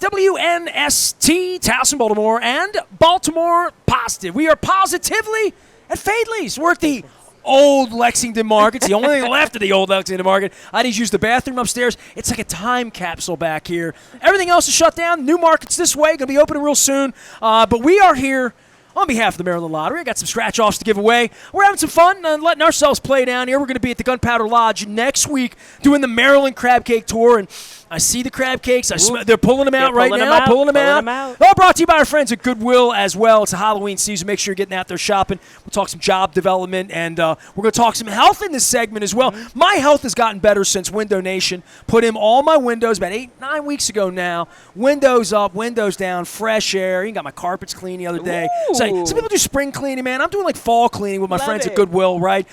WNST, Towson, Baltimore, and Baltimore Positive. We are positively at Fadley's. We're at the old Lexington Market. It's the only thing left of the old Lexington Market. I just use the bathroom upstairs. It's like a time capsule back here. Everything else is shut down. New Market's this way. Going to be opening real soon. But we are here on behalf of the Maryland Lottery. I got some scratch-offs to give away. We're having some fun and letting ourselves play down here. We're going to be at the Gunpowder Lodge next week doing the Maryland Crab Cake Tour. And I see the crab cakes. They're pulling them out right now. Pulling them out. All brought to you by our friends at Goodwill as well. It's a Halloween season. Make sure you're getting out there shopping. We'll talk some job development, and we're going to talk some health in this segment as well. Mm-hmm. My health has gotten better since Window Nation put in all my windows about 8-9 weeks ago now. Windows up, windows down, fresh air. Even got my carpets clean the other day. So, some people do spring cleaning, man. I'm doing like fall cleaning with my friends at Goodwill, right?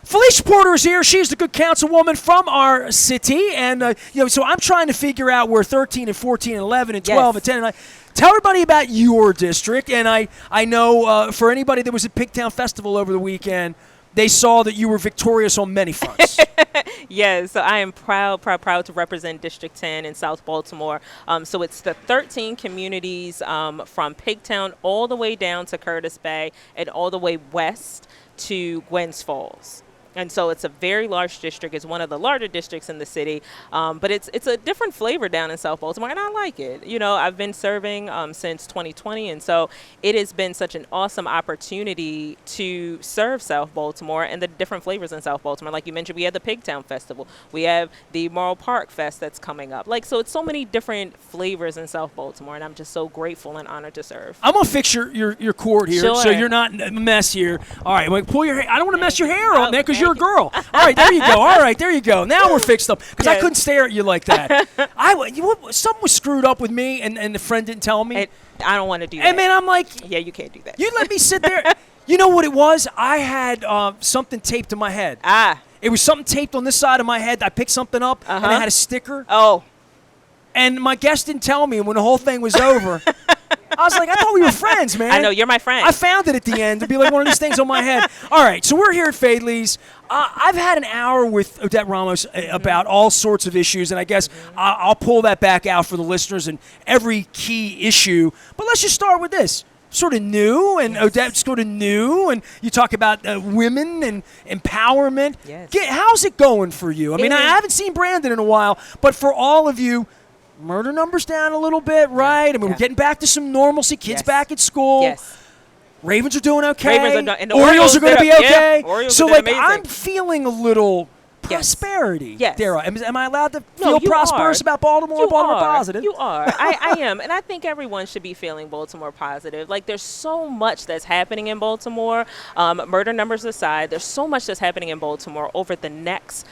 Phylicia Porter is here. She's the good councilwoman from our city. And, so I'm trying to figure out where 13 and 14 and 11 and 12 and 10 and 9. Tell everybody about your district. And I know for anybody that was at Pigtown Festival over the weekend, they saw that you were victorious on many fronts. Yes, so I am proud to represent District 10 in South Baltimore. So it's the 13 communities from Pigtown all the way down to Curtis Bay and all the way west to Gwynns Falls. And so it's a very large district. It's one of the larger districts in the city, but it's a different flavor down in South Baltimore, and I like it. You know, I've been serving since 2020, and so it has been such an awesome opportunity to serve South Baltimore and the different flavors in South Baltimore. Like you mentioned, we have the Pigtown Festival. We have the Morrow Park Fest that's coming up. So it's so many different flavors in South Baltimore, and I'm just so grateful and honored to serve. I'm going to fix your cord here so you're not a mess here. All right, pull your hair. I don't want to mess your hair up, man, because you're a girl. All right, there you go. All right, there you go. Now we're fixed up because I couldn't stare at you like that. Something was screwed up with me, and the friend didn't tell me. I don't want to do that. And man, I'm like, yeah, you can't do that. You let me sit there. You know what it was? I had something taped to my head. It was something taped on this side of my head. I picked something up, and it had a sticker. Oh. And my guest didn't tell me, and when the whole thing was over, I was like, I thought we were friends, man. I know, you're my friend. I found it at the end to be like one of these things on my head. All right, so we're here at Fadley's. I've had an hour with Odette Ramos about all sorts of issues, and I guess I'll pull that back out for the listeners and every key issue. But let's just start with this. Sort of new, and Odette's sort of new, and you talk about women and empowerment. Yes. How's it going for you? I mean, I haven't seen Brandon in a while, but for all of you, murder numbers down a little bit, right? I mean, we're getting back to some normalcy. Kids back at school. Yes. Ravens are doing okay. And the Orioles are going to be okay. Orioles so, are amazing. I'm feeling a little prosperity. Yes. Am I allowed to feel prosperous about Baltimore? Baltimore positive. You are. I am. And I think everyone should be feeling Baltimore positive. There's so much that's happening in Baltimore. Murder numbers aside, there's so much that's happening in Baltimore over the next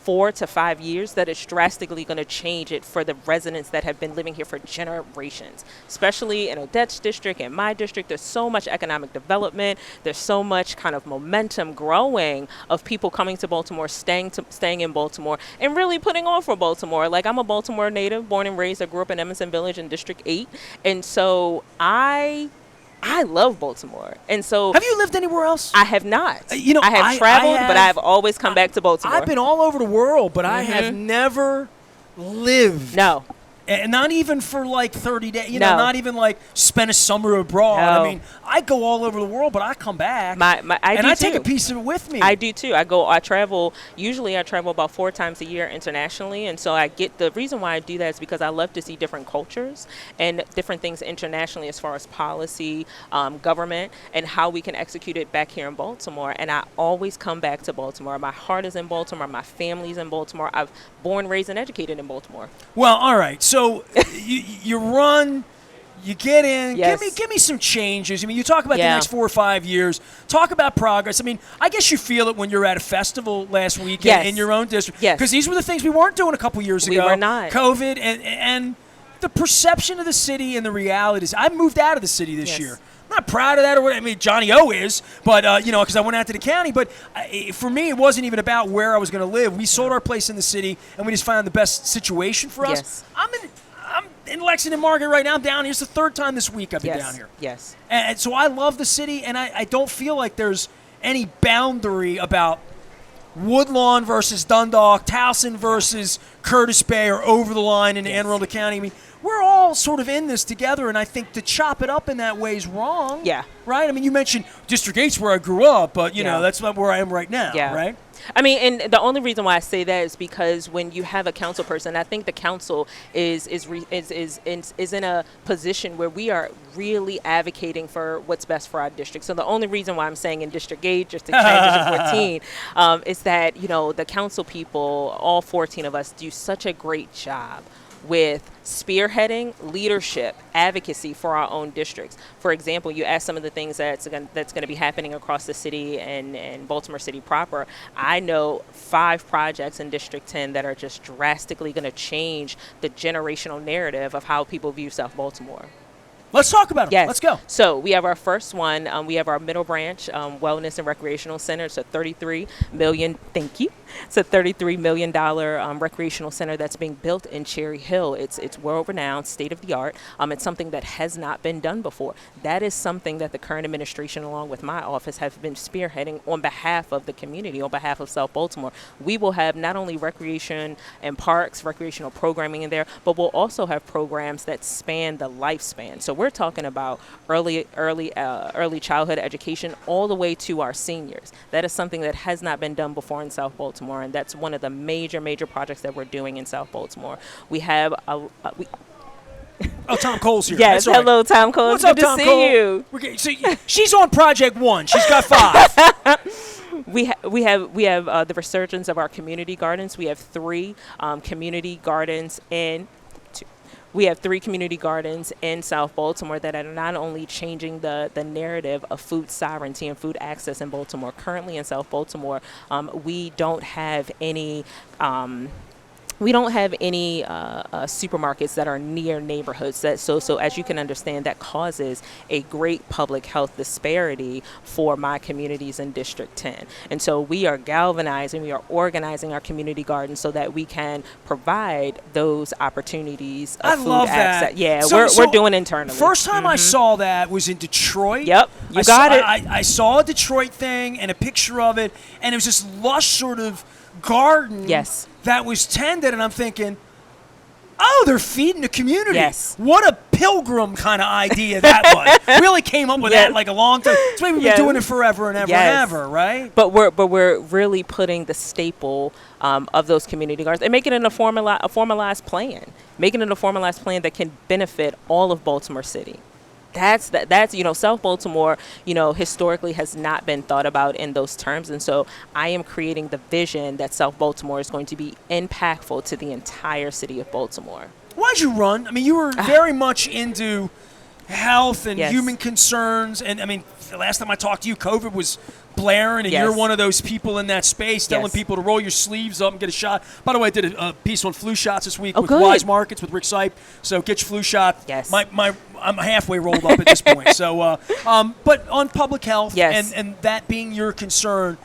4 to 5 years that is drastically going to change it for the residents that have been living here for generations, especially in Odette's district and my district. There's so much economic development. There's so much kind of momentum growing of people coming to Baltimore, staying in Baltimore, and really putting on for Baltimore. I'm a Baltimore native, born and raised. I grew up in Emerson Village in District 8, and so I love Baltimore. And so, have you lived anywhere else? I have not. I have traveled, but I have always come back to Baltimore. I've been all over the world, but I have never lived. No. And not even for 30 days, not even spend a summer abroad. No. I mean, I go all over the world, but I come back. I take a piece of it with me. I do too. Usually I travel about 4 times a year internationally. And so the reason why I do that is because I love to see different cultures and different things internationally as far as policy, government, and how we can execute it back here in Baltimore. And I always come back to Baltimore. My heart is in Baltimore. My family's in Baltimore. I've born, raised, and educated in Baltimore. Well, all right. So you run, you get in. Yes. Give me some changes. I mean, you talk about the next 4 or 5 years. Talk about progress. I mean, I guess you feel it when you're at a festival last weekend in your own district. Yes. Because these were the things we weren't doing a couple years ago. We were not. COVID and the perception of the city and the realities. I moved out of the city this year. I'm not proud of that, I mean, Johnny O is, but, because I went out to the county. But for me, it wasn't even about where I was going to live. We sold our place in the city, and we just found the best situation for us. Yes. I'm in Lexington Market right now. I'm down here. It's the 3rd time this week I've been down here. Yes. And so I love the city, and I don't feel like there's any boundary about Woodlawn versus Dundalk, Towson versus Curtis Bay, or over the line in Anne Arundel County. I mean, we're all all sort of in this together, and I think to chop it up in that way is wrong. Yeah. Right? I mean, you mentioned District 8's where I grew up, but, you know, Yeah. that's not where I am right now, Yeah. right? I mean, and the only reason why I say that is because when you have a council person, I think the council is in a position where we are really advocating for what's best for our district. So the only reason why I'm saying in District 8, District 10, District 14, is that, you know, the council people, all 14 of us, do such a great job with spearheading leadership advocacy for our own districts. For example, you asked some of the things that's going to be happening across the city and Baltimore City proper. I know 5 projects in District 10 that are just drastically going to change the generational narrative of how people view South Baltimore. Let's talk about it. Yes. Let's go. So we have our first one. We have our Middle Branch Wellness and Recreational Center. It's a $33 million. Thank you. It's a $33 million recreational center that's being built in Cherry Hill. It's world renowned, state of the art. It's something that has not been done before. That is something that the current administration, along with my office, have been spearheading on behalf of the community, on behalf of South Baltimore. We will have not only recreation and parks, recreational programming in there, but we'll also have programs that span the lifespan. So we're talking about early childhood education all the way to our seniors. That is something that has not been done before in South Baltimore, and that's one of the major projects that we're doing in South Baltimore. We have Oh, Tom Cole's here. yes, That's all right. hello, Tom Cole. What's Good up, to Tom see Cole? you. So she's on Project 1. She's got 5. We have the resurgence of our community gardens. We have 3 community gardens in. We have 3 community gardens in South Baltimore that are not only changing the narrative of food sovereignty and food access in Baltimore. Currently in South Baltimore, we don't have any supermarkets that are near neighborhoods. So as you can understand, that causes a great public health disparity for my communities in District 10. And so we are galvanizing, we are organizing our community gardens so that we can provide those opportunities of I food love access. that. Yeah, So we're doing internally. First time I saw that was in Detroit. Yep, you got it. I saw a Detroit thing and a picture of it, and it was this lush sort of garden Yes. that was tended, and I'm thinking, oh, they're feeding the community. Yes. What a pilgrim kind of idea that was. Really came up with Yes. that like a long time. It's maybe we've Yes. been doing it forever and ever Yes. and ever, right? But we're really putting the staple of those community gardens and making it a formalized plan, making it a formalized plan that can benefit all of Baltimore City. That's South Baltimore, historically has not been thought about in those terms. And so I am creating the vision that South Baltimore is going to be impactful to the entire city of Baltimore. Why'd you run? I mean, you were very much into health and Yes. human concerns. And I mean, the last time I talked to you, COVID was blaring, and Yes. you're one of those people in that space telling Yes. people to roll your sleeves up and get a shot. By the way, I did a piece on flu shots this week with good. Wise Markets with Rick Sipe. So get your flu shot. Yes. I'm halfway rolled up at this point. So, but on public health Yes. and that being your concern,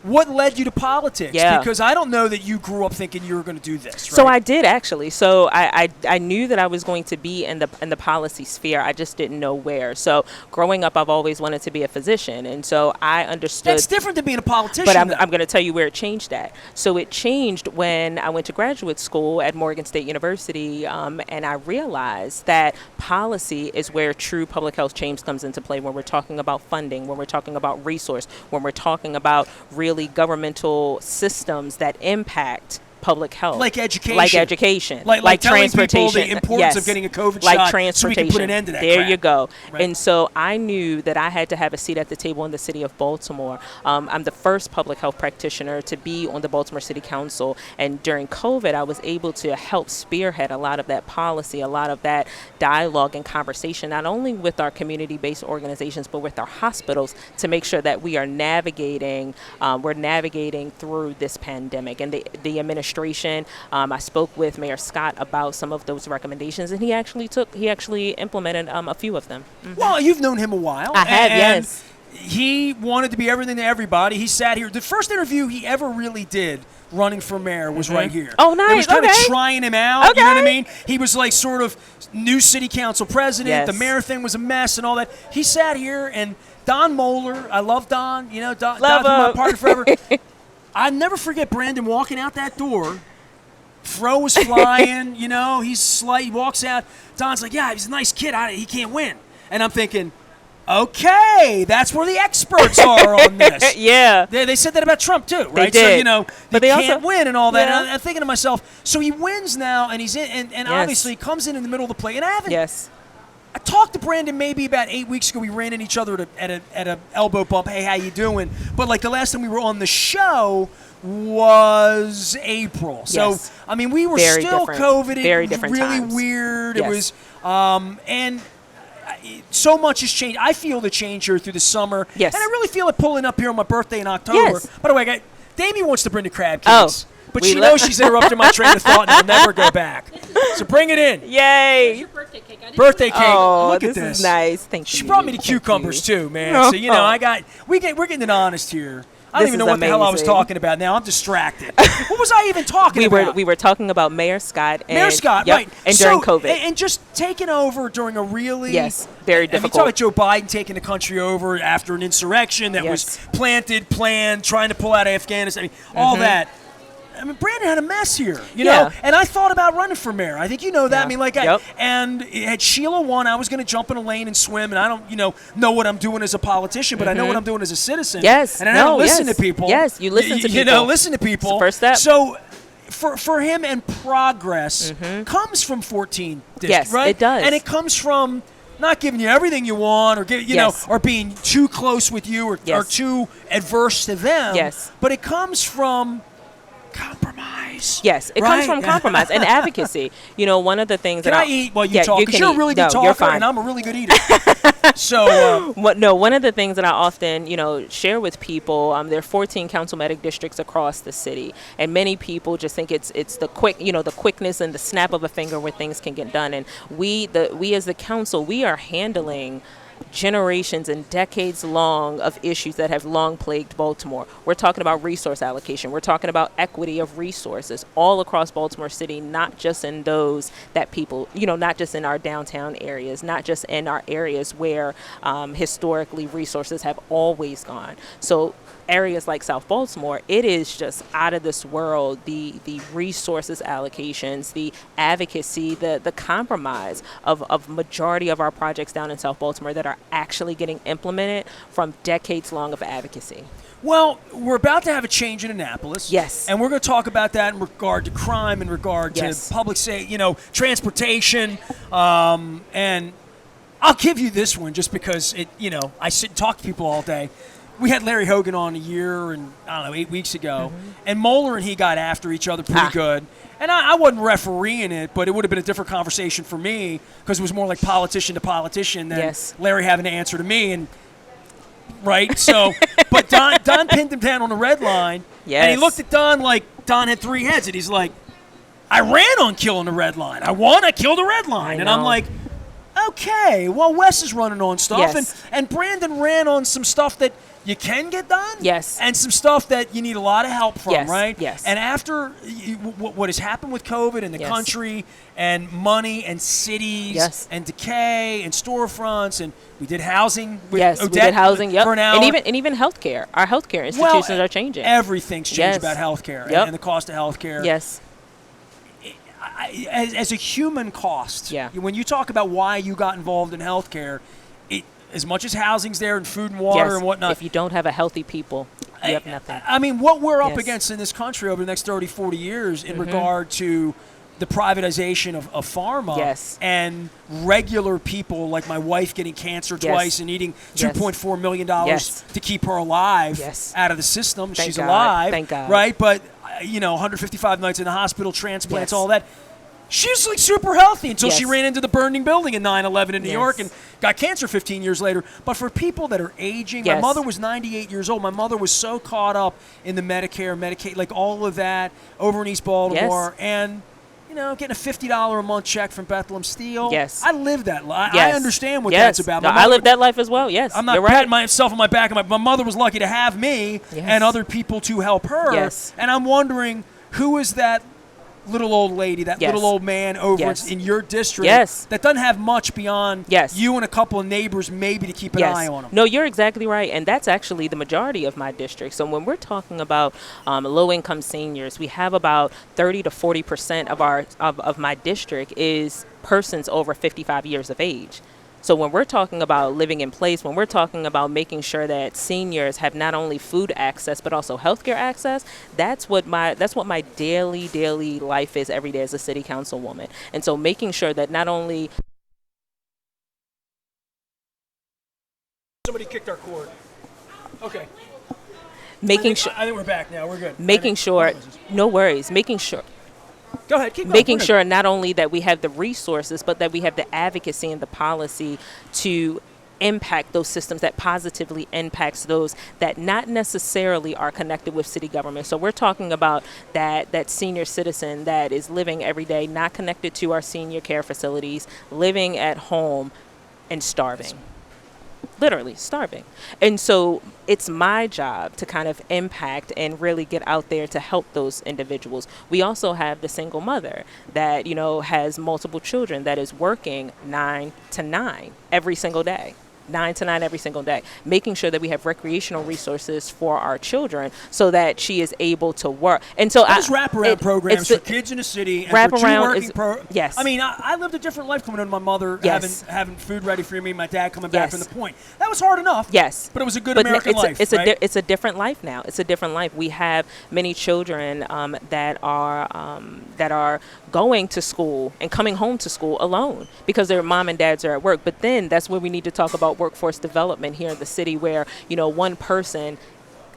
what led you to politics? Yeah. Because I don't know that you grew up thinking you were going to do this. So right? I did actually. So I knew that I was going to be in the policy sphere. I just didn't know where. So growing up, I've always wanted to be a physician, and so I understood. That's different than being a politician. But I'm though. going to tell you where it changed at. So it changed when I went to graduate school at Morgan State University, and I realized that policy is where true public health change comes into play, when we're talking about funding, when we're talking about resource, when we're talking about really governmental systems that impact public health, like education, like telling transportation, people the importance of getting a COVID like shot, transportation. so we can put an end to that. There crap. you go. Right. And so I knew that I had to have a seat at the table in the city of Baltimore. I'm the first public health practitioner to be on the Baltimore City Council, and during COVID, I was able to help spearhead a lot of that policy, a lot of that dialogue and conversation, not only with our community-based organizations, but with our hospitals, to make sure that we are navigating through this pandemic. And the administration, I spoke with Mayor Scott about some of those recommendations, and he actually implemented a few of them. Mm-hmm. Well, you've known him a while. I have, and yes. He wanted to be everything to everybody. He sat here. The first interview he ever really did running for mayor was right here. Oh, nice. It was kind of Okay. trying him out. You know what I Okay. mean? He was like sort of new city council president. Yes. The mayor thing was a mess and all that. He sat here, and Don Moeller, I love Don. Don's been my partner forever. I never forget Brandon walking out that door, Fro was flying, he's slight. He walks out. Don's like, yeah, he's a nice kid. He can't win. And I'm thinking, okay, that's where the experts are on this. Yeah. They said that about Trump, too, right? They did. So, But they they can't also, win and all that. Yeah. And I'm thinking to myself, so he wins now, and he's in, and Yes. obviously comes in the middle of the play. And I haven't. Yes. I talked to Brandon maybe about 8 weeks ago. We ran into each other at a elbow bump. Hey, how you doing? But like the last time we were on the show was April. So Yes. I mean, we were Very still different. COVID. Very It was different really times. weird. Yes. It was and so much has changed. I feel the change here through the summer. Yes. And I really feel it pulling up here on my birthday in October. Yes. By the way, Damien wants to bring the crab Oh, cakes. But we she love- knows she's interrupting my train of thought and I'll never go back. So bring it in. Yay. Birthday cake. I didn't Birthday cake. Oh, Look at this this. is nice. Thank you. She brought me the Thank cucumbers you. too, man. Oh. So we're getting it honest here. I don't This even know is what the hell I was amazing. talking about now. I'm distracted. What was I even talking about? We were talking about Mayor Scott. And, Mayor Scott, yep, right? And So, during COVID. and just taking over during a really Yes, very I mean, difficult. talk about Joe Biden taking the country over after an insurrection that was Yes. planned, trying to pull out of Afghanistan. I mean, all that. I mean, Brandon had a mess here, Yeah. And I thought about running for mayor. I think you know that. Yeah. I mean, Yep. and had Sheila won, I was going to jump in a lane and swim, and I don't, know what I'm doing as a politician, but I know what I'm doing as a citizen. Yes. And I don't listen yes. to people. Yes, you listen to people. Listen to people. It's the first step. So, for him, and progress comes from 14 districts, Yes, right? it does. And it comes from not giving you everything you want, or Yes. or being too close with you, or Yes. too adverse to them. Yes. But it comes from compromise. Yes, it right? comes from compromise and advocacy. One of the things Can that I eat while you yeah, talk? you Because can you're a eat. really No, good you're talker, fine. and I'm a really good eater. So, One of the things that I often, share with people, there are 14 councilmanic districts across the city, and many people just think it's the the quickness and the snap of a finger where things can get done. And we as the council, we are handling generations and decades long of issues that have long plagued Baltimore. We're talking about resource allocation. We're talking about equity of resources all across Baltimore City, not just in those that people, not just in our downtown areas, not just in our areas where historically resources have always gone. So areas like South Baltimore, it is just out of this world, the resources allocations, the advocacy, the compromise of majority of our projects down in South Baltimore that are actually getting implemented from decades long of advocacy. well, we're about to have a change in Annapolis. Yes. And we're going to talk about that in regard to crime, in regard Yes. to public safety, transportation. And I'll give you this one just because I sit and talk to people all day. We had Larry Hogan on a year and, 8 weeks ago. And Moeller and he got after each other pretty good. And I wasn't refereeing it, but it would have been a different conversation for me because it was more like politician to politician than Yes. Larry having to answer to me. And right? So, but Don pinned him down on the red line. Yes. And he looked at Don like Don had three heads. And he's like, I ran on killing the red line. I won, I killed the red line. And I'm know. like, okay, well, Wes is running on stuff. Yes. And Brandon ran on some stuff that you can get done. Yes. And some stuff that you need a lot of help from, Yes, right? yes. And after what has happened with COVID and the Yes. country and money and cities Yes. and decay and storefronts, and we did housing with Yes, we Odette did housing, yep. for an hour. And even healthcare. Our healthcare institutions are changing. Everything's changed Yes. about healthcare Yep. and the cost of healthcare. Yes. As a human cost, Yeah. when you talk about why you got involved in healthcare, as much as housing's there and food and water Yes. and whatnot, If you don't have a healthy people, you have nothing. I mean, what we're up Yes. against in this country over the next 30, 40 years in Mm-hmm. regard to the privatization of pharma Yes. and regular people like my wife getting cancer Yes. twice and needing Yes. $2.4 million Yes. to keep her alive Yes. out of the system. Thank She's God. alive. Thank God. Right? But, 155 nights in the hospital, transplants, Yes. all that. She's like super healthy until she Yes. ran into the burning building in 9/11 in New Yes. York and got cancer 15 years later. But for people that are aging, my Yes. mother was 98 years old. My mother was so caught up in the Medicare, Medicaid, like all of that over in East Baltimore. Yes. And, getting a $50 a month check from Bethlehem Steel. Yes. I lived that life. Yes. I understand what Yes. that's about. No, My I mother- lived that life as well. Yes. I'm not You're right. patting myself on my back. My mother was lucky to have me Yes. and other people to help her. Yes. And I'm wondering, who is that little old lady, that Yes. little old man over Yes. in your district Yes. that doesn't have much beyond Yes. you and a couple of neighbors maybe to keep an Yes. eye on them. No, you're exactly right. And that's actually the majority of my district. So when we're talking about low-income seniors, we have about 30 to 40% of my district is persons over 55 years of age. So when we're talking about living in place, when we're talking about making sure that seniors have not only food access but also healthcare access, that's what my daily life is every day as a city councilwoman. And so making sure that not only Somebody kicked our cord. Okay. making sure I think we're back now. We're good. making sure no worries, making sure Go ahead. Keep going. making We're good. sure not only that we have the resources, but that we have the advocacy and the policy to impact those systems that positively impacts those that not necessarily are connected with city government. So we're talking about that senior citizen that is living every day, not connected to our senior care facilities, living at home and starving. Literally starving. And so it's my job to kind of impact and really get out there to help those individuals. We also have the single mother that, has multiple children that is working 9 to 9 every single day. 9 to 9 every single day, making sure that we have recreational resources for our children so that she is able to work. And so There's wraparound programs for kids in the city and for two working yes. I mean, I lived a different life coming in. My mother Yes. having food ready for me, my dad coming back Yes. from the point. That was hard enough. Yes. But it was a good But American life, right? it's a different life now. It's a different life. We have many children that are going to school and coming home to school alone because their mom and dads are at work. But then that's where we need to talk about workforce development here in the city, where one person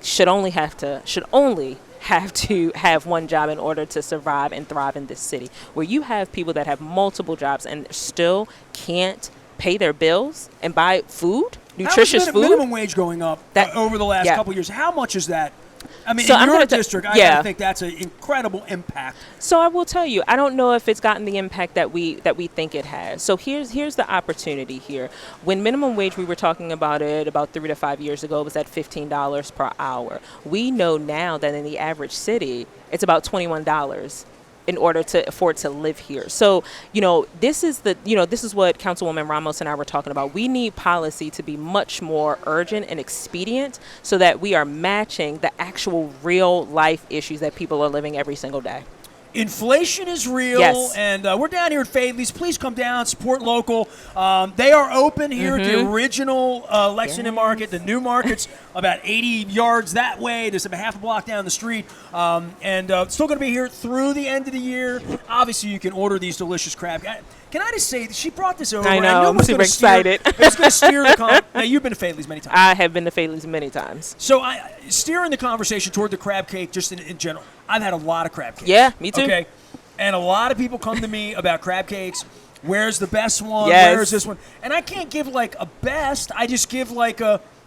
should only have to have one job in order to survive and thrive in this city, where you have people that have multiple jobs and still can't pay their bills and buy food, nutritious food. Minimum wage going up over the last couple of years. How much is that? I mean, So in I'm your gonna district, I think that's an incredible impact. So I will tell you, I don't know if it's gotten the impact that we think it has. So here's the opportunity here. When minimum wage, we were talking about it about 3 to 5 years ago, it was at $15 per hour. We know now that in the average city, it's about $21 in order to afford to live here. So, this is what Councilwoman Ramos and I were talking about. We need policy to be much more urgent and expedient so that we are matching the actual real life issues that people are living every single day. Inflation is real, Yes. and we're down here at Fadley's. Please come down, support local. They are open here at the original Lexington Market. The new market's about 80 yards that way. There's about half a block down the street, and still going to be here through the end of the year. Obviously, you can order these delicious crab. Can I just say that she brought this over? I know, knew it I'm was super gonna excited. It was going to steer the Now, you've been to Fadley's many times. I have been to Fadley's many times. So steering the conversation toward the crab cake just in general. I've had a lot of crab cakes. Yeah, me too. Okay, and a lot of people come to me about crab cakes. Where's the best one? Yes. Where's this one? And I can't give like a best. I just give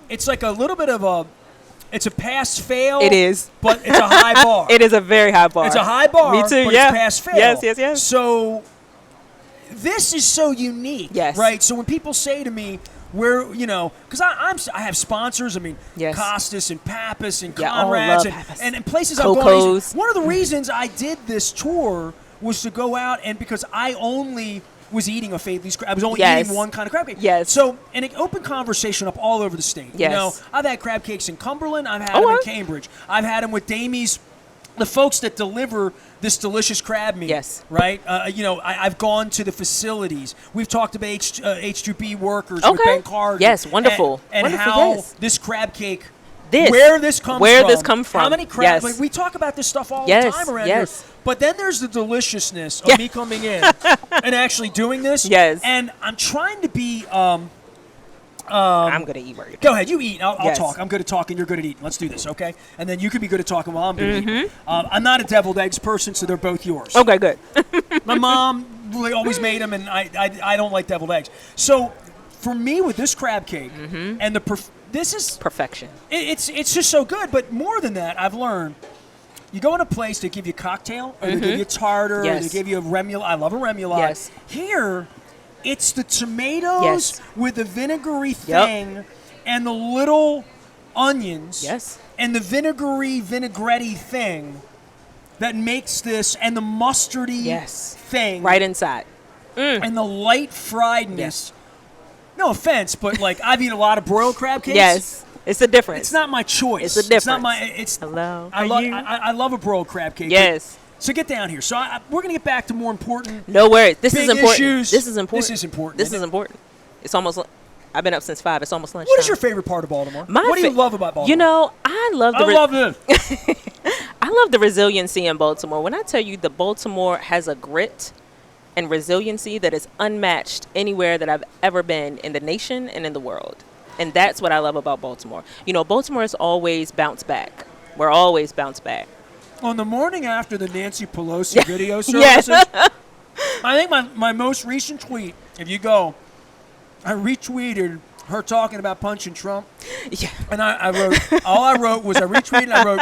it's like a little bit of it's a pass-fail. It is. But it's a high bar. It is a very high bar. It's a high bar. Me too, But yeah. it's pass-fail. Yes. So this is so unique. Yes. Right? So when people say to me, because I have sponsors. I mean, Yes. Costas and Pappas and Yeah, Conrad's love Pappas. and places Coco's. I've gone. One of the reasons I did this tour was to go out and because I only was eating a Fadley's crab. I was only Yes. eating one kind of crab cake. Yes. So, and it opened conversation up all over the state. Yes. I've had crab cakes in Cumberland. I've had them in Cambridge. I've had them with Damie's. The folks that deliver this delicious crab meat, Yes. right? I've gone to the facilities. We've talked about H2B workers with Okay. Ben Carter. Yes, wonderful. And Wonderful, how yes. this crab cake, This. where this comes from. How many crabs? Yes. Like, we talk about this stuff all Yes, the time around yes. here. But then there's the deliciousness of Yeah. me coming in and actually doing this. Yes. And I'm trying to be I'm going to eat burger. Go ahead, you eat. I'll Yes. talk. I'm good at talking. You're good at eating. Let's do this, okay? And then you can be good at talking while I'm good at eating. I'm not a deviled eggs person, so they're both yours. Okay, good. My mom really always made them, and I don't like deviled eggs. So for me, with this crab cake and this is Perfection. it's just so good. But more than that, I've learned. You go in a place, they give you cocktail, or they give you tartar, Yes. or they give you a remoulade. I love a remoulade. Yes. Here, it's the tomatoes Yes. with the vinegary thing and the little onions Yes. and the vinegary vinaigrette thing that makes this, and the mustardy thing. Right inside. And the light friedness. Yes. No offense, but like I've eaten a lot of broiled crab cakes. Yes. It's a difference. It's not my choice. It's a difference. It's not my. It's. Hello. I love a broiled crab cake. Yes. So get down here. So we're gonna get back to more important. No worries. This big is important. Issues. This is important. This is important. This is important. It's almost. I've been up since 5. It's almost lunchtime. What is your favorite part of Baltimore? What do you love about Baltimore? You know, I love this. I love the resiliency in Baltimore. When I tell you that Baltimore has a grit and resiliency that is unmatched anywhere that I've ever been in the nation and in the world. And that's what I love about Baltimore. You know, Baltimore is always bounced back. We're always bounced back. On the morning after the Nancy Pelosi video services, I think my most recent tweet, if you go, I retweeted her talking about punching Trump. Yeah. And I wrote, all I wrote was I retweeted and I wrote,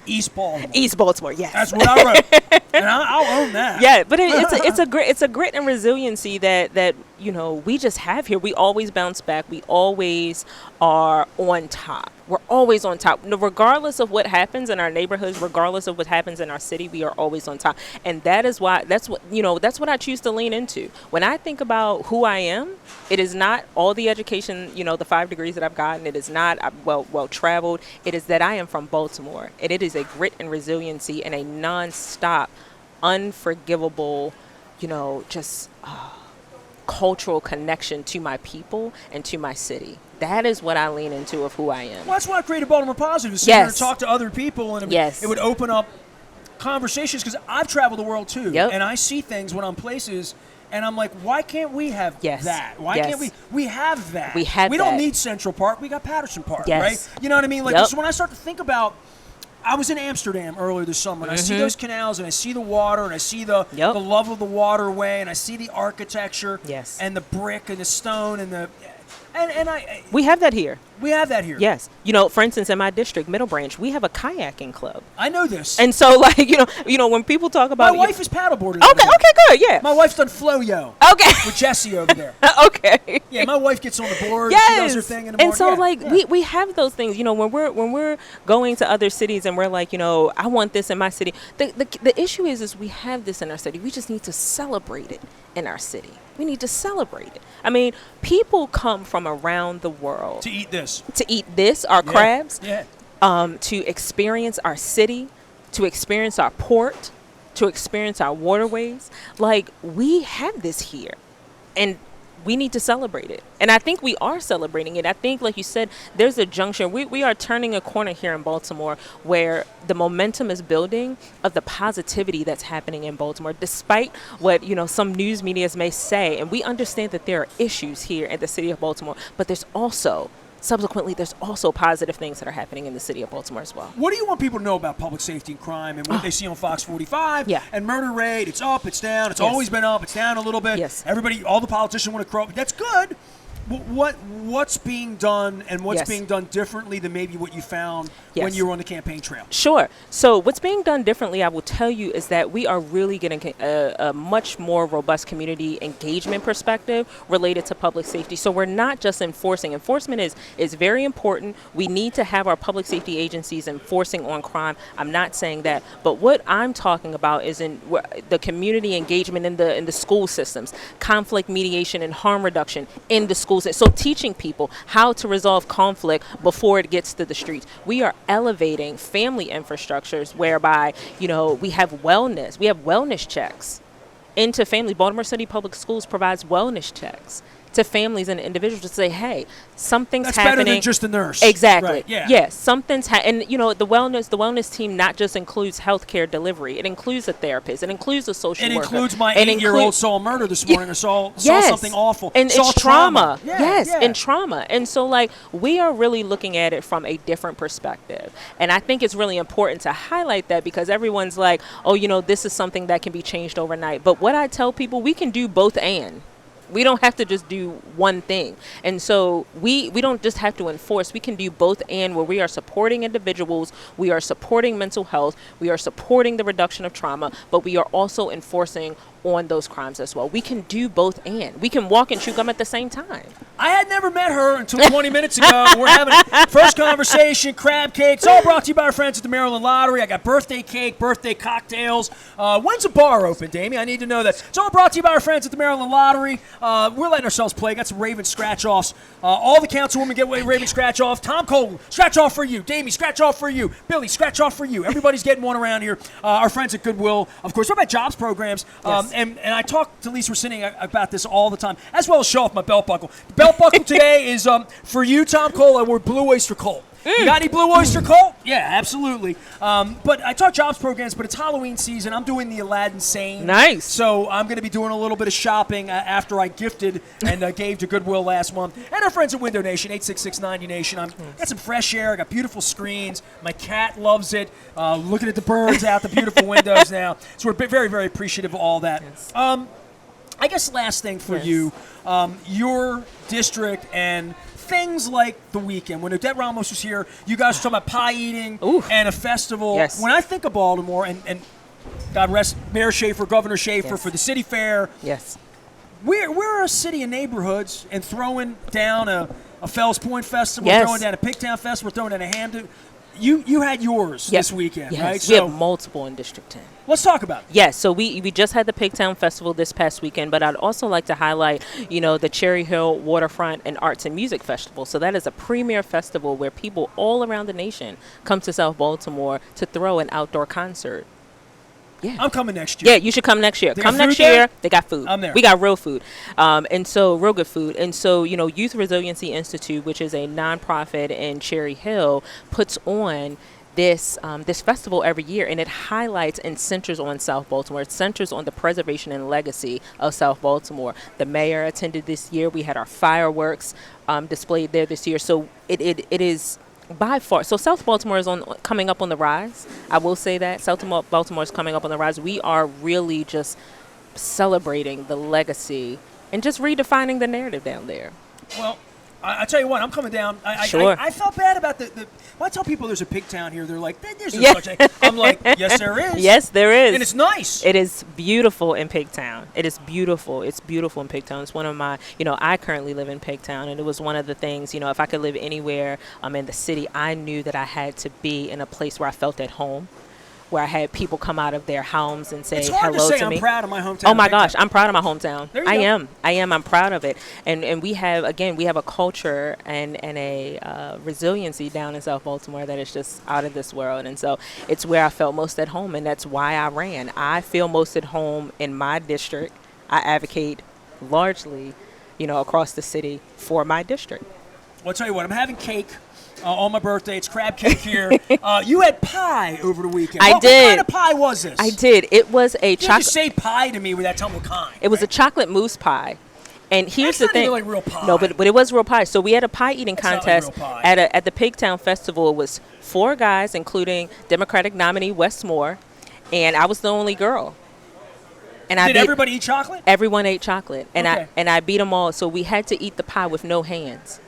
East Baltimore. East Baltimore, yes. That's what I wrote, and I'll own that. Yeah, but it's a grit and resiliency that you know we just have here. We always bounce back. We always are on top. We're always on top, regardless of what happens in our neighborhoods, regardless of what happens in our city. We are always on top, and that is why that's what I choose to lean into when I think about who I am. It is not all the education, the 5 degrees that I've gotten. It is not well traveled. It is that I am from Baltimore, and it is a grit and resiliency and a nonstop, unforgivable, cultural connection to my people and to my city. That is what I lean into of who I am. Well, that's why I created Baltimore Positive, to sit here and talk to other people, and it would open up conversations, because I've traveled the world too, and I see things when I'm places, and I'm like, why can't we have that? Why can't we have that? We don't need Central Park. We got Patterson Park, right? You know what I mean? Like, so when I start to think about, I was in Amsterdam earlier this summer, and I see those canals, and I see the water, and I see the love of the waterway, and I see the architecture, and the brick and the stone and the. And we have that here. We have that here. Yes. For instance, in my district, Middle Branch, we have a kayaking club. I know this. And so, like, when people talk about... My wife is paddleboarding. Okay, good, yeah. My wife's done flow-yo. Okay. With Jesse over there. Okay. Yeah, my wife gets on the board. Yes. She does her thing in the morning. And so, we have those things. When we're going to other cities and we're like, I want this in my city. The issue is we have this in our city. We just need to celebrate it in our city. We need to celebrate it. I mean, people come from around the world to eat this. Our crabs. Yeah. To experience our city, to experience our port, to experience our waterways. Like, we have this here, and we need to celebrate it. And I think we are celebrating it. I think, like you said, there's a junction. We are turning a corner here in Baltimore where the momentum is building of the positivity that's happening in Baltimore, despite what, some news medias may say. And we understand that there are issues here in the city of Baltimore, but there's also positive things that are happening in the city of Baltimore as well. What do you want people to know about public safety and crime and what they see on Fox 45 and murder rate? It's up, it's down, it's always been up, it's down a little bit. Yes. Everybody, all the politicians want to crow. That's good. What's being done, and what's being done differently than maybe what you found when you were on the campaign trail? Sure. So what's being done differently, I will tell you, is that we are really getting a much more robust community engagement perspective related to public safety. So we're not just enforcing. Enforcement is very important. We need to have our public safety agencies enforcing on crime. I'm not saying that. But what I'm talking about is in the community engagement in the school systems, conflict mediation and harm reduction in the schools. So teaching people how to resolve conflict before it gets to the streets. We are elevating family infrastructures whereby, we have wellness. We have wellness checks into family. Baltimore City Public Schools provides wellness checks to families and individuals to say, hey, something's happening. That's better than just a nurse. Exactly. Right. Yeah. Yes, something's and the wellness team not just includes healthcare delivery. It includes a therapist. It includes a social worker. It includes my 8-year-old saw a murder this morning, or saw something awful. And saw it's trauma. Yeah, and trauma. And so, like, we are really looking at it from a different perspective. And I think it's really important to highlight that, because everyone's like, oh, this is something that can be changed overnight. But what I tell people, we can do both and. We don't have to just do one thing. And so we don't just have to enforce. We can do both and, where we are supporting individuals, we are supporting mental health, we are supporting the reduction of trauma, but we are also enforcing on those crimes as well. We can do both and. We can walk and chew gum at the same time. I had never met her until 20 minutes ago. We're having first conversation, crab cake. It's all brought to you by our friends at the Maryland Lottery. I got birthday cake, birthday cocktails. When's the bar open, Damie? I need to know that. It's all brought to you by our friends at the Maryland Lottery. We're letting ourselves play. Got some Raven scratch-offs. All the councilwomen get Raven scratch-off. Tom Cole, scratch-off for you. Damie, scratch-off for you. Billy, scratch-off for you. Everybody's getting one around here. Our friends at Goodwill, of course. What about jobs programs? Yes. And I talk to Lisa Rossini about this all the time, as well as show off my belt buckle. The belt buckle today is for you, Tom Cole. I wore Blue Oyster Cult. You got any Blue Oyster Cult? Yeah, absolutely. But I talk jobs programs, but it's Halloween season. I'm doing the Aladdin Sane. Nice. So I'm going to be doing a little bit of shopping after I gifted and gave to Goodwill last month. And our friends at Window Nation, 86690 Nation. Got some fresh air. I got beautiful screens. My cat loves it. Looking at the birds out the beautiful windows now. So we're very, very appreciative of all that. Yes. I guess last thing for Yes. you, your district and things like the weekend. When Odette Ramos was here, you guys were talking about pie eating and a festival. Yes. When I think of Baltimore, and God rest Mayor Schaefer, Governor Schaefer Yes. for the city fair, Yes. we're a city of neighborhoods, and throwing down a Fells Point Festival, Yes. throwing down a Pigtown Festival, throwing down a Hamden. You had yours this weekend, Yes. right? We So have multiple in District 10. let's talk about it. Yes, so we just had the Pigtown Festival this past weekend, but I'd also like to highlight, the Cherry Hill Waterfront and Arts and Music Festival. So that is a premier festival where people all around the nation come to South Baltimore to throw an outdoor concert. Yeah. I'm coming next year. Yeah, you should come next year. They Come got next food there? year. They got food. I'm there. We got real food. And so real good food. And so, Youth Resiliency Institute, which is a nonprofit in Cherry Hill, puts on this festival every year, and it highlights and centers on South Baltimore. It centers on the preservation and legacy of South Baltimore. The mayor attended this year. We had our fireworks displayed there this year. So it is by far. So South Baltimore is coming up on the rise. I will say that South Baltimore is coming up on the rise. We are really just celebrating the legacy and just redefining the narrative down there. Well, I tell you what, I'm coming down. Sure. I felt bad about the when I tell people there's a pig town here, they're like, there's no Yeah. such thing. I'm like, yes, there is. Yes, there is. And it's nice. It is beautiful in Pigtown. It is beautiful. It's beautiful in Pigtown. It's one of my, I currently live in Pigtown, and it was one of the things, if I could live anywhere in the city, I knew that I had to be in a place where I felt at home, where I had people come out of their homes and say It's hard hello to say me. I'm proud of my hometown. Oh my Pigtown. gosh, I'm proud of my hometown. There you go. I am. I'm proud of it. And we have a culture and a resiliency down in South Baltimore that is just out of this world. And so it's where I felt most at home, and that's why I ran. I feel most at home in my district. I advocate largely, across the city for my district. Well, I'll tell you what, I'm having cake on my birthday. It's crab cake here. You had pie over the weekend. I What did. kind of pie was this? I did. It was a You just chocolate. say pie to me without telling me what kind. It was a chocolate mousse pie. And here's That's the not thing. even like real pie. No, but it was real pie. So we had a pie eating That's not like contest real pie. at the Pigtown Festival. It was 4 guys, including Democratic nominee Wes Moore, and I was the only girl. And Did everybody eat chocolate? Everyone ate chocolate, and Okay. I beat them all. So we had to eat the pie with no hands.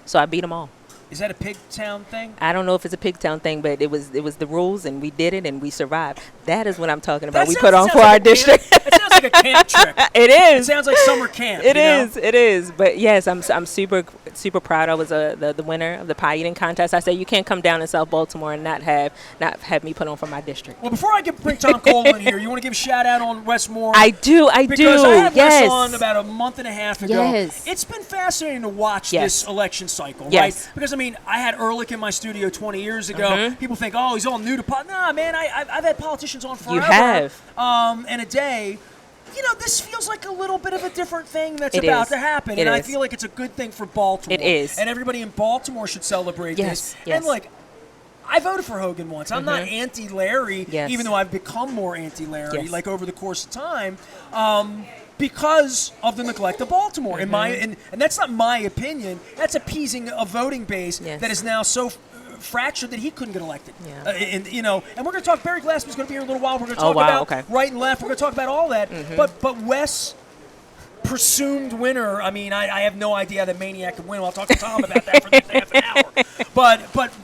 So I beat them all. Is that a pig town thing? I don't know if it's a Pigtown thing, but it was the rules, and we did it, and we survived. That is what I'm talking about. That We sounds- put on sounds for like our a camp- district. It sounds like a camp trip. It It is. sounds like summer camp. It you know? is. It is. But yes, I'm super proud. I was the winner of the pie eating contest. I said you can't come down in South Baltimore and not have me put on for my district. Well, before I bring Tom Cole in here, you want to give a shout out on Wes Moore? I do. Because I had Yes. Wes on about a month and a half ago. Yes. It's been fascinating to watch Yes. this election cycle, Yes. right? Because, I had Ehrlich in my studio 20 years ago. People think, oh, he's all new to politics. Nah, man, I've had politicians on forever. You have. And a day. This feels like a little bit of a different thing that's It about is. to happen. It And I is. feel like it's a good thing for Baltimore. It is. And everybody in Baltimore should celebrate Yes, this. yes. And, I voted for Hogan once. I'm not anti-Larry, Yes. even though I've become more anti-Larry, Yes. over the course of time, because of the neglect of Baltimore. And that's not my opinion. That's appeasing a voting base Yes. that is now so fractured that he couldn't get elected. Yeah. And we're going to talk. Barry Glassman's going to be here in a little while. We're going to Oh, talk wow, about okay. right and left. We're going to talk about all that. But Wes. Presumed winner. I have no idea how the maniac could win. I'll talk to Tom about that for the next half an hour. But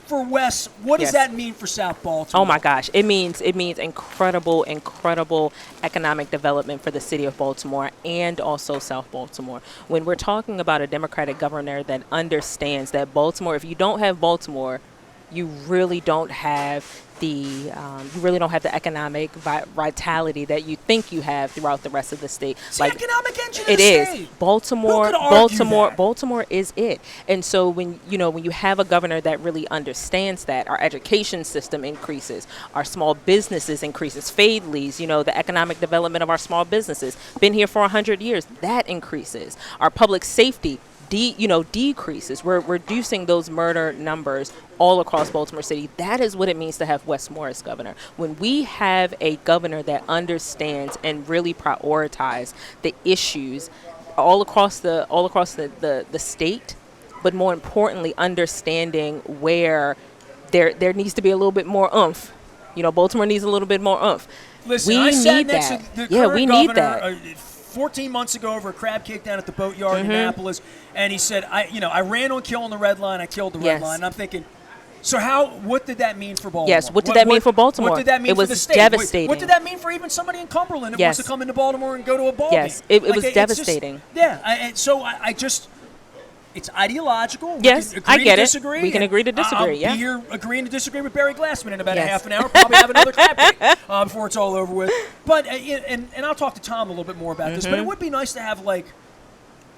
for Wes, what does Yes. that mean for South Baltimore? Oh my gosh, it means incredible economic development for the city of Baltimore and also South Baltimore. When we're talking about a Democratic governor that understands that Baltimore, if you don't have Baltimore, you really don't have the economic vitality that you think you have throughout the rest of the state. It's the economic engine of It the is. state. Baltimore, Who could argue Baltimore, that? Baltimore is it. And so when you have a governor that really understands that, our education system increases, our small businesses increases, Fadley's, the economic development of our small businesses, been here for 100 years, that increases. Our public safety decreases. We're reducing those murder numbers all across Baltimore City. That is what it means to have Wes Moore as governor. When we have a governor that understands and really prioritize the issues all across the state, but more importantly, understanding where there needs to be a little bit more oomph. Baltimore needs a little bit more oomph. Listen, we I sat need next that. to the Yeah, current we governor, need that. 14 months ago over a crab cake down at the Boatyard in Annapolis, and he said, I ran on killing the red line, I killed the red Yes. line. And I'm thinking, so what did that mean for Baltimore? Yes, what did that mean for Baltimore? What did that mean It for was the state? devastating. What did that mean for even somebody in Cumberland that wants Yes. to come into Baltimore and go to a ball Yes, game? it was it's devastating. I just, it's ideological. Yes, we can I agree get to it. disagree, We can and agree to disagree, I'll yeah. be here agreeing to disagree with Barry Glassman in about a Yes. half an hour. Probably have another crab cake before it's all over with. But and I'll talk to Tom a little bit more about this. But it would be nice to have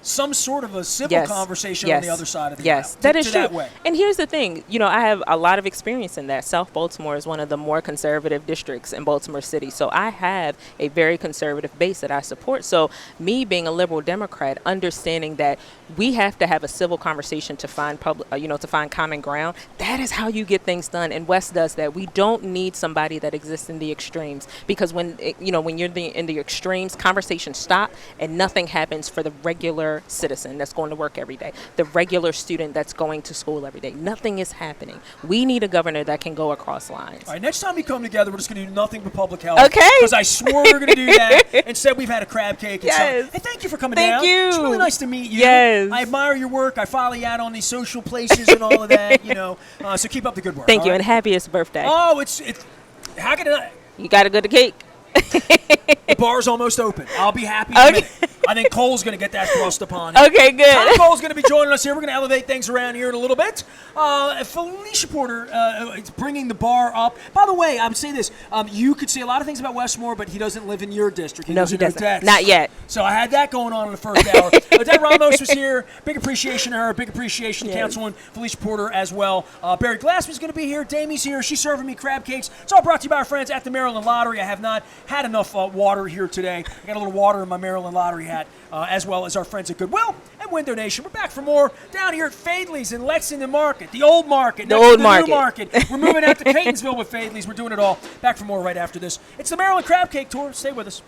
some sort of a civil conversation on the other side of the aisle. That is true. That way. And here's the thing, I have a lot of experience in that. South Baltimore is one of the more conservative districts in Baltimore City. So I have a very conservative base that I support. So me being a liberal Democrat, understanding that we have to have a civil conversation to find to find common ground. That is how you get things done. And West does that. We don't need somebody that exists in the extremes, because when you're in the extremes, conversations stop and nothing happens for the regular citizen that's going to work every day, the regular student that's going to school every day. Nothing is happening. We need a governor that can go across lines. All right, next time we come together, we're just going to do nothing but public health. Okay. Because I swore we were going to do that. Instead, we've had a crab cake. And Yes. hey, thank you for coming Thank down. you. It's really nice to meet you. Yes. I admire your work. I follow you out on these social places and all of that. So keep up the good work. Thank all you, right? and happiest birthday. Oh, it's how can I? You got to go to cake. The bar's almost open. I'll be happy in a minute. I think Cole's going to get that thrust upon him. Okay, Tom good. Cole's going to be joining us here. We're going to elevate things around here in a little bit. Phylicia Porter is bringing the bar up. By the way, I would say this. You could say a lot of things about Westmore, but he doesn't live in your district. No, lives he in doesn't. Odette's. Not yet. So I had that going on in the first hour. Odette Ramos was here. Big appreciation to her. Big appreciation to Yes. Councilwoman Phylicia Porter as well. Barry Glassman's going to be here. Damie's here. She's serving me crab cakes. It's all brought to you by our friends at the Maryland Lottery. I have not had enough water here today. I got a little water in my Maryland Lottery hat, as well as our friends at Goodwill and Window Nation. We're back for more down here at Fadley's in Lexington Market, the old market, next to the new market. We're moving out to Catonsville with Fadley's. We're doing it all. Back for more right after this. It's the Maryland Crab Cake Tour. Stay with us.